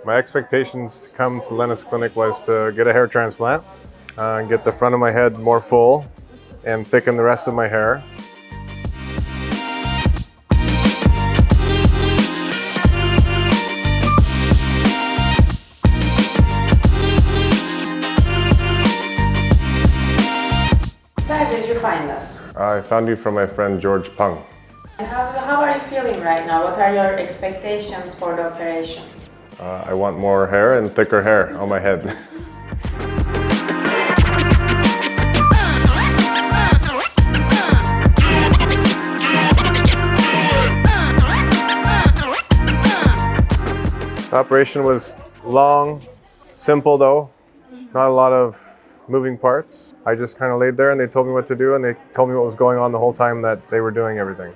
My expectations to come to Lenus Clinic was to get a hair transplant, get the front of my head more full, and thicken the rest of my hair. Where did you find us? I found you from my friend George Pung. And how are you feeling right now? What are your expectations for the operation? I want more hair and thicker hair on my head. The operation was long, simple though, not a lot of moving parts. I just kind of laid there and they told me what to do and they told me what was going on the whole time that they were doing everything.